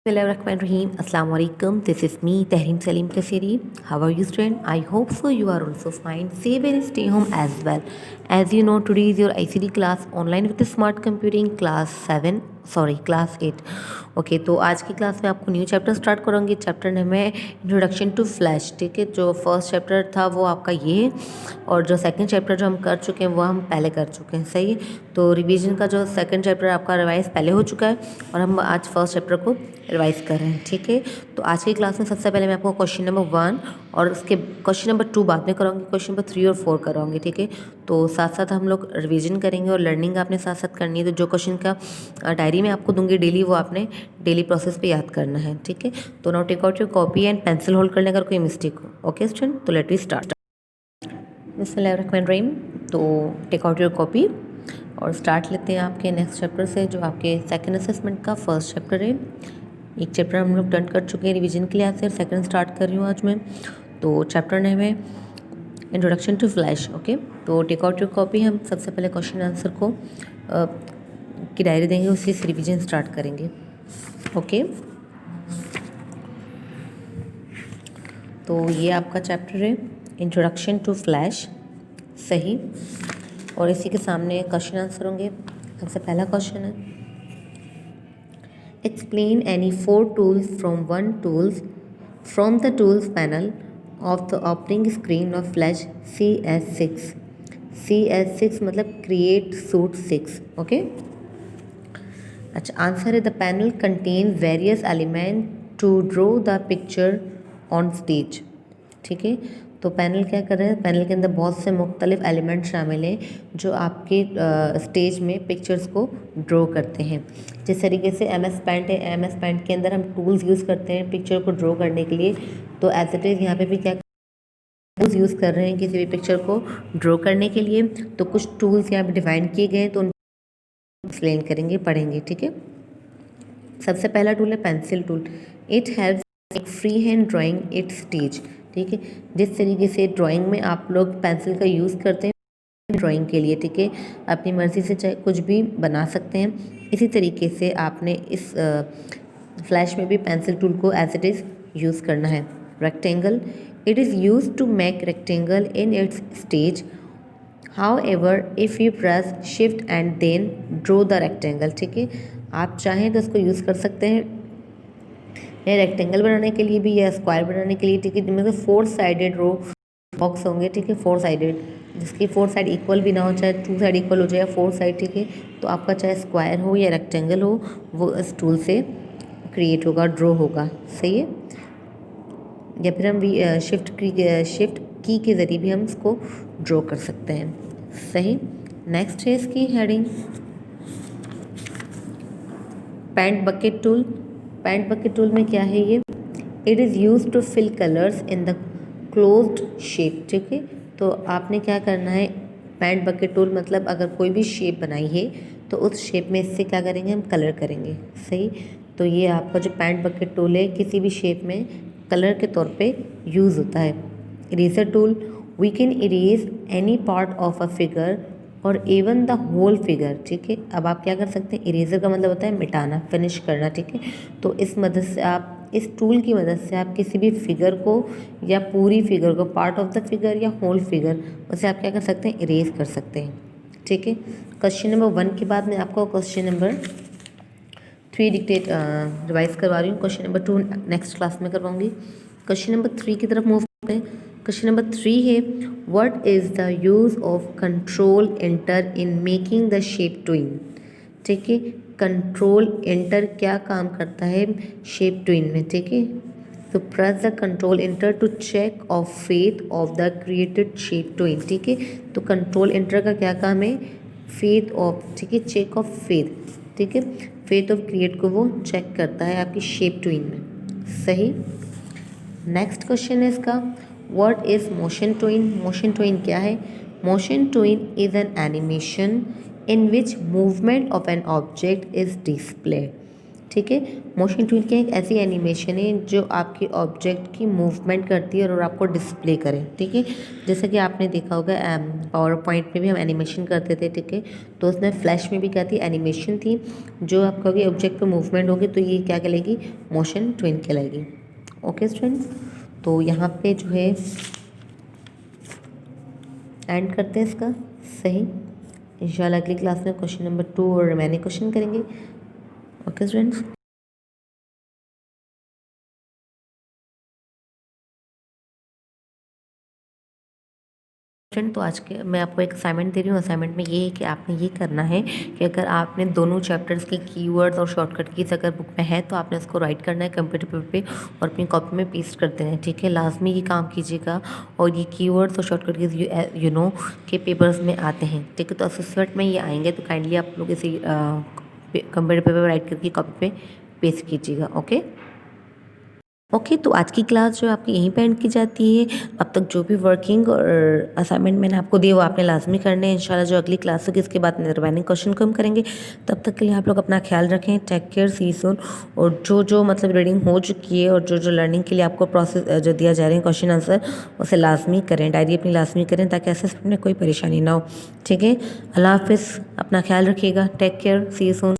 Bismillahirrahmanirrahim. Assalamu alaikum. This is me, Tahrim Salim Kasiri. How are you, student? I hope so. You are also fine. Save and stay home as well. As you know, today is your ICT class online with the smart computing class 7. Sorry class 8. Okay, तो आज की class में आपको new chapter start करूँगी. Chapter name है introduction to flash. ठीक है, जो फर्स्ट चैप्टर था वो आपका ये है, और जो सेकंड चैप्टर जो हम कर चुके हैं वो हम पहले कर चुके हैं. सही है, तो रिवीजन का जो सेकंड चैप्टर आपका रिवाइज पहले हो चुका है और हम आज फर्स्ट चैप्टर को रिवाइज कर रहे हैं. ठीक है, तो आज की क्लास में सबसे पहले मैं आपको क्वेश्चन नंबर 1 और उसके क्वेश्चन नंबर 2 बाद में कराऊंगी, क्वेश्चन नंबर 3 और 4 कराऊंगी. ठीक है, तो साथ साथ हम लोग रिवीजन करेंगे और लर्निंग आपने साथ साथ करनी है. तो जो क्वेश्चन का डायरी में आपको दूंगी डेली, वो आपने डेली प्रोसेस पे याद करना है. ठीक है, तो now take out your copy and pencil hold करने अगर कोई मिस्टेक हो. ओके स्टूडेंट, तो लेट वी स्टार्ट. बिस्मिल्लाहिर्रहमानिर्रहीम. तो टेक आउट योर कॉपी और स्टार्ट लेते हैं आपके नेक्स्ट चैप्टर से, जो आपके सेकंड असेसमेंट का फर्स्ट चैप्टर है. एक चैप्टर हम लोग डन कर चुके हैं रिवीजन के लिए, आज से सेकंड स्टार्ट कर रही हूँ आज मैं. तो चैप्टर नेम है इंट्रोडक्शन टू फ्लैश. ओके, तो टेक आउट योर कॉपी. हम सबसे पहले क्वेश्चन आंसर को की डायरी देंगे, उसी से रिवीजन स्टार्ट करेंगे. ओके, तो ये आपका चैप्टर है इंट्रोडक्शन टू फ्लैश. सही, और इसी के सामने क्वेश्चन आंसर होंगे. सबसे पहला क्वेश्चन है, explain any 4 tools from the tools panel of the opening screen of Flash CS6. CS6 मतलब क्रिएट सूट 6. ओके, अच्छा, आंसर है the panel contain various element to draw the picture on stage. ठीक है, तो panel क्या कर रहे हैं, पैनल के अंदर बहुत से मुख्तलिफ एलिमेंट शामिल हैं जो आपके स्टेज में पिक्चर्स को ड्रॉ करते हैं. जिस तरीके से MS पेंट है, MS पेंट के अंदर हम टूल्स यूज़ करते हैं पिक्चर को ड्रॉ करने के लिए, तो एज इट इज़ यहाँ पे भी क्या टूल्स यूज़ कर रहे हैं किसी भी पिक्चर को ड्रॉ करने के लिए. तो कुछ टूल्स यहाँ पे डिफाइन किए गए हैं, तो उनको एक्सप्लेन करेंगे, पढ़ेंगे. ठीक है, सबसे पहला टूल है पेंसिल टूल. इट हेल्प्स एक free hand drawing it stage. ठीक है, जिस तरीके से ड्राइंग में आप लोग पेंसिल का यूज़ करते हैं ड्राइंग के लिए, ठीक है, अपनी मर्ज़ी से चाहे कुछ भी बना सकते हैं, इसी तरीके से आपने इस फ्लैश में भी पेंसिल टूल को एज इट इज़ यूज़ करना है. Rectangle, it is use to make rectangle in its stage. However if you press shift and then draw the rectangle. ठीक है, आप चाहें तो इसको यूज़ कर सकते हैं या रेक्टेंगल बनाने के लिए भी या स्क्वायर बनाने के लिए. ठीक है, जिनमें 4 साइडेड रो बॉक्स होंगे. ठीक है, 4 साइडेड, जिसकी 4 साइड इक्वल भी ना हो, चाहे 2 साइड इक्वल हो जाए या 4 साइड. ठीक है, तो आपका चाहे स्क्वायर हो या रेक्टेंगल हो, वो इस टूल से क्रिएट होगा, ड्रॉ होगा. सही है, या फिर हम शिफ्ट की के ज़रिए भी हम इसको ड्रॉ कर सकते हैं. सही, नेक्स्ट है इसकी heading paint bucket tool. Paint bucket tool में क्या है ये, it is use to fill colours in the closed shape. ठीक है, तो आपने क्या करना है, पेंट बकेट टूल मतलब अगर कोई भी शेप बनाई है तो उस शेप में इससे क्या करेंगे, हम कलर करेंगे. सही, तो ये आपका जो पेंट बकेट टूल है किसी भी शेप में कलर के तौर पे यूज़ होता है. Eraser tool, we can erase any part of a figure और इवन द होल फिगर. ठीक है, अब आप क्या कर सकते हैं, इरेजर का मतलब होता है मिटाना, फिनिश करना. ठीक है, तो इस मदद से आप, इस टूल की मदद से आप किसी भी फिगर को या पूरी फिगर को, पार्ट ऑफ द फिगर या होल फिगर, उसे आप क्या कर सकते हैं, इरेज कर सकते हैं. ठीक है, क्वेश्चन नंबर 1 के बाद मैं आपको क्वेश्चन नंबर 3 डिक्टेट रिवाइज करवा रही हूँ. क्वेश्चन नंबर 2 नेक्स्ट क्लास में करवाऊँगी. क्वेश्चन नंबर 3 की तरफ मूव करते हैं. क्वेश्चन नंबर 3 है, what is the use of control enter in making the shape twin. ठीक है, कंट्रोल एंटर क्या काम करता है शेप ट्विन में. ठीक है, तो press the control enter to check off faith of the created shape twin. ठीक है, तो कंट्रोल एंटर का क्या काम है, फेथ ऑफ, ठीक है, चेक ऑफ फेथ. ठीक है, फेथ ऑफ क्रिएट को वो चेक करता है आपकी शेप ट्विन में. सही, नेक्स्ट क्वेश्चन है इसका, what is motion twin. Motion twin क्या है, motion twin is an animation in which movement of an object is display. ठीक है। मोशन ट्विन क्या एक ऐसी एनिमेशन है जो आपके ऑब्जेक्ट की मूवमेंट करती है और आपको डिस्प्ले करे, ठीक है। जैसा कि आपने देखा होगा पावर पॉइंट में भी हम एनिमेशन करते थे, ठीक है। तो उसमें फ्लैश में भी क्या थी, एनिमेशन थी। जो आप कहोगे ऑब्जेक्ट पे मूवमेंट होगी तो ये क्या कहलाएगी, मोशन ट्विन कहलाएगी। ओके स्टूडेंट्स, तो यहाँ पे जो है एंड करते हैं इसका, सही। इंशाल्लाह अगली क्लास में क्वेश्चन नंबर 2 और रिमेनिंग क्वेश्चन करेंगे। Okay students. तो आज के मैं आपको एक असाइनमेंट दे रही हूँ। असाइनमेंट में ये है कि आपने ये करना है कि अगर आपने दोनों चैप्टर्स के कीवर्ड्स और शॉर्टकट कीज अगर बुक में है तो आपने उसको राइट करना है कंप्यूटर पेपर पे और अपनी कॉपी में पेस्ट कर देना है, ठीक है। लाजमी ये काम कीजिएगा। और ये कीवर्ड्स और शॉर्टकट कीज यू नो के पेपर्स में आते हैं, ठीक है। तो असेसमेंट में ये आएंगे, तो काइंडली आप लोग इसे कंप्यूटर पेपर पर राइट करके कॉपी पे पेस्ट कीजिएगा। ओके ओके, तो आज की क्लास जो आपकी यहीं पे एंड की जाती है। अब तक जो भी वर्किंग और असाइनमेंट मैंने आपको दिए वो आपने लाजमी करने हैं। इंशाल्लाह जो अगली क्लास होगी इसके बाद रिमेनिंग क्वेश्चन को हम करेंगे। तब तक के लिए आप लोग अपना ख्याल रखें। टेक केयर, सी सून। और जो मतलब रीडिंग हो चुकी है और जो लर्निंग के लिए आपको प्रोसेस जो दिया जा रहे हैं क्वेश्चन आंसर, उसे लाजमी करें, डायरी अपनी लाजमी करें ताकि असेसमेंट में कोई परेशानी ना हो, ठीक है। अल्लाह हाफिज़, अपना ख्याल रखिएगा। टेक केयर, सी सून।